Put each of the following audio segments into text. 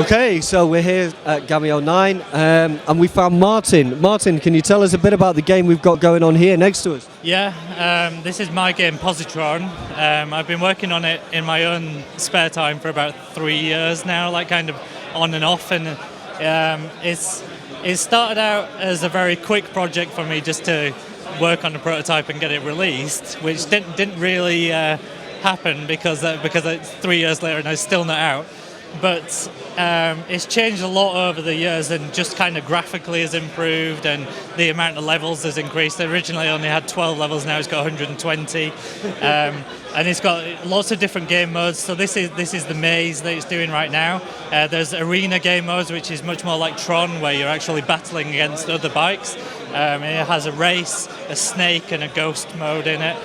Okay, so we're here at Gamio 9 and we found Martin. Martin, can you tell us a bit about the game we've got going on here next to us? Yeah, this is my game, Positron. I've been working on it in my own spare time for about 3 years now, like kind of on and off, and it started out as a very quick project for me just to work on the prototype and get it released, which didn't really happen because 3 years later and it's still not out. But it's changed a lot over the years, and just kind of graphically has improved, and the amount of levels has increased. Originally only had 12 levels, now it's got 120, and it's got lots of different game modes. So this is the maze that it's doing right now. There's arena game modes, which is much more like Tron, where you're actually battling against other bikes. It has a race, a snake, and a ghost mode in it.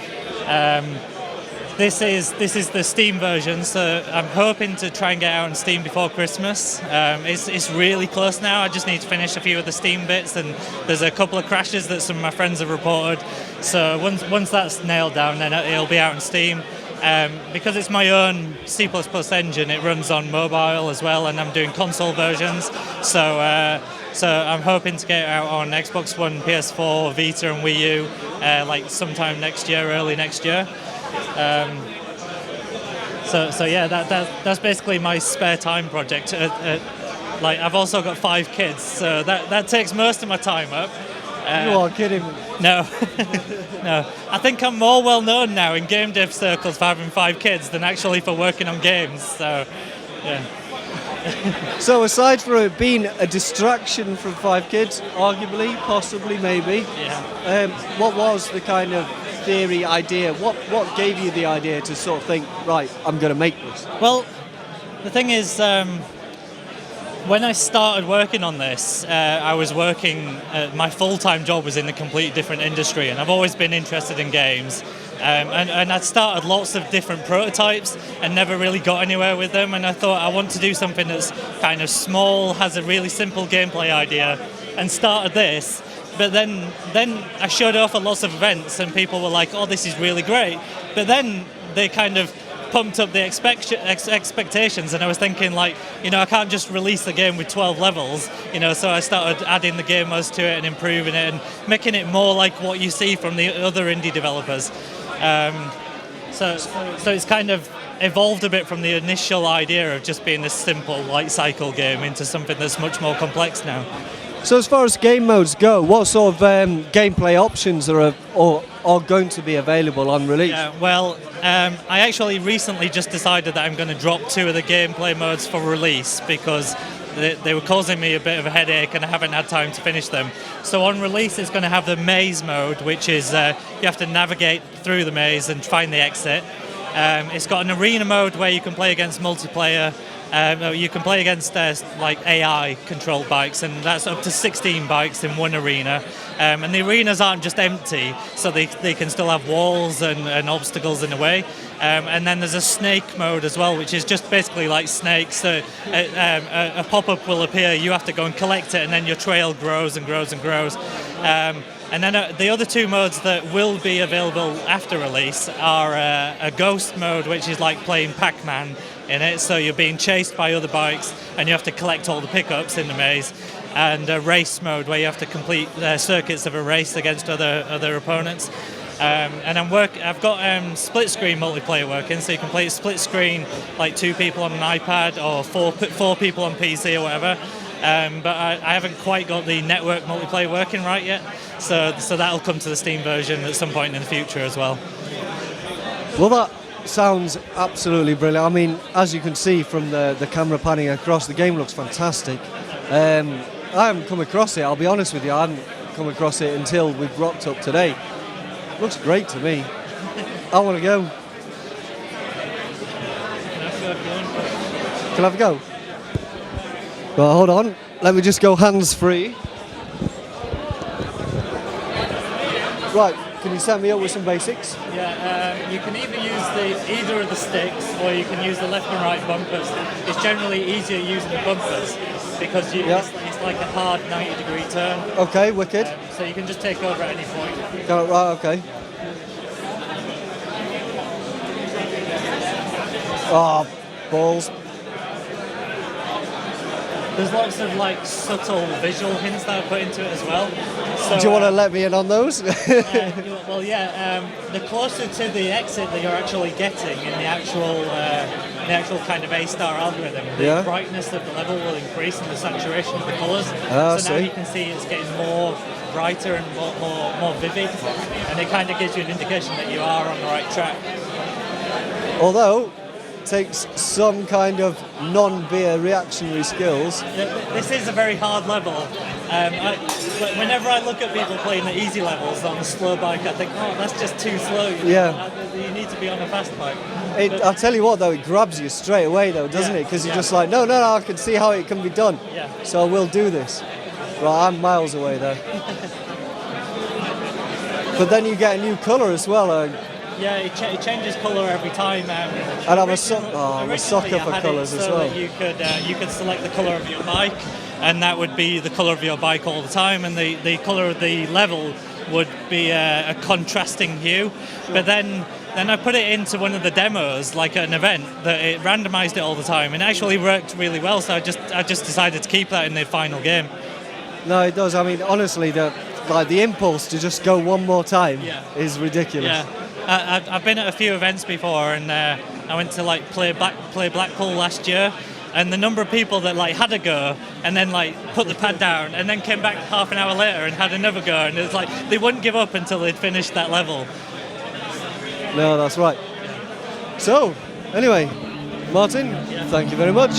This is the Steam version, so I'm hoping to try and get out on Steam before Christmas. It's really close now. I just need to finish a few of the Steam bits, and there's a couple of crashes that some of my friends have reported. So once that's nailed down, then it'll be out on Steam. Because it's my own C++ engine, it runs on mobile as well, and I'm doing console versions. So I'm hoping to get it out on Xbox One, PS4, Vita and Wii U, like sometime next year, early next year. So yeah, that's basically my spare time project. Like I've also got 5 kids, so that takes most of my time up. You are kidding me. No, no. I think I'm more well known now in game dev circles for having 5 kids than actually for working on games. So, yeah. So aside from it being a distraction from 5 kids, arguably, possibly, maybe, Yeah. What was the kind of theory, idea? What gave you the idea to sort of think, right, I'm going to make this? Well, the thing is, when I started working on this, I was working, my full-time job was in a completely different industry, and I've always been interested in games. And I'd started lots of different prototypes and never really got anywhere with them, and I thought I want to do something that's kind of small, has a really simple gameplay idea, and started this. But then I showed off at lots of events, and people were like, oh, this is really great. But then they kind of pumped up the expectations, and I was thinking, like, I can't just release the game with 12 levels, so I started adding the game modes to it and improving it and making it more like what you see from the other indie developers. So it's kind of evolved a bit from the initial idea of just being this simple light cycle game into something that's much more complex now. So as far as game modes go, what sort of gameplay options are going to be available on release? Yeah, well, I actually recently just decided that I'm going to drop 2 of the gameplay modes for release because they were causing me a bit of a headache and I haven't had time to finish them. So on release it's going to have the maze mode, which is you have to navigate through the maze and find the exit. It's got an arena mode where you can play against multiplayer. You can play against like AI controlled bikes, and that's up to 16 bikes in one arena. And the arenas aren't just empty, so they can still have walls and obstacles in the way. And then there's a snake mode as well, which is just basically like snakes. So a pop-up will appear, you have to go and collect it, and then your trail grows and grows and grows. And then the other 2 modes that will be available after release are a ghost mode, which is like playing Pac-Man in it, so you're being chased by other bikes and you have to collect all the pickups in the maze, and a race mode where you have to complete circuits of a race against other opponents. And I've got split screen multiplayer working, so you can play split screen like 2 people on an iPad or 4 people on PC or whatever. But I haven't quite got the network multiplayer working right yet, so that'll come to the Steam version at some point in the future as well. Well, that sounds absolutely brilliant. I mean, as you can see from the camera panning across, the game looks fantastic. I haven't come across it, I'll be honest with you, I haven't come across it until we've rocked up today. Looks great to me. I want to go. Can I have a go? Well, hold on. Let me just go hands-free. Right, can you set me up with some basics? Yeah, you can either use either of the sticks, or you can use the left and right bumpers. It's generally easier using the bumpers because it's like a hard 90-degree turn. Okay, wicked. So you can just take over at any point. Got it right, okay. Oh, balls. there's lots of like subtle visual hints that I put into it as well. So, Do you want to let me in on those? well, yeah. The closer to the exit that you're actually getting in the actual kind of A-star algorithm, the brightness of the level will increase and the saturation of the colours. So now you can see it's getting more brighter and more vivid, and it kind of gives you an indication that you are on the right track. Although, takes some kind of non-beer reactionary skills. This is a very hard level. Whenever I look at people playing the easy levels on a slow bike, I think, oh, that's just too slow. You need to be on a fast bike. I'll tell you what, though, it grabs you straight away, though, doesn't it? Because you're just like, no, I can see how it can be done. Yeah. So I will do this. Right, I'm miles away there. But then you get a new colour as well. Yeah, it changes colour every time. And I'm a sucker for colours as well. That you could select the colour of your bike, and that would be the colour of your bike all the time, and the colour of the level would be a contrasting hue. Sure. But then I put it into one of the demos, like at an event, that it randomised it all the time, and it actually worked really well. So I just decided to keep that in the final game. No, it does. I mean, honestly, the impulse to just go one more time is ridiculous. Yeah. I've been at a few events before, and I went to like play Blackpool last year, and the number of people that like had a go and then like put the pad down and then came back half an hour later and had another go, and it's like they wouldn't give up until they'd finished that level. No, that's right. So, anyway, Martin, thank you very much.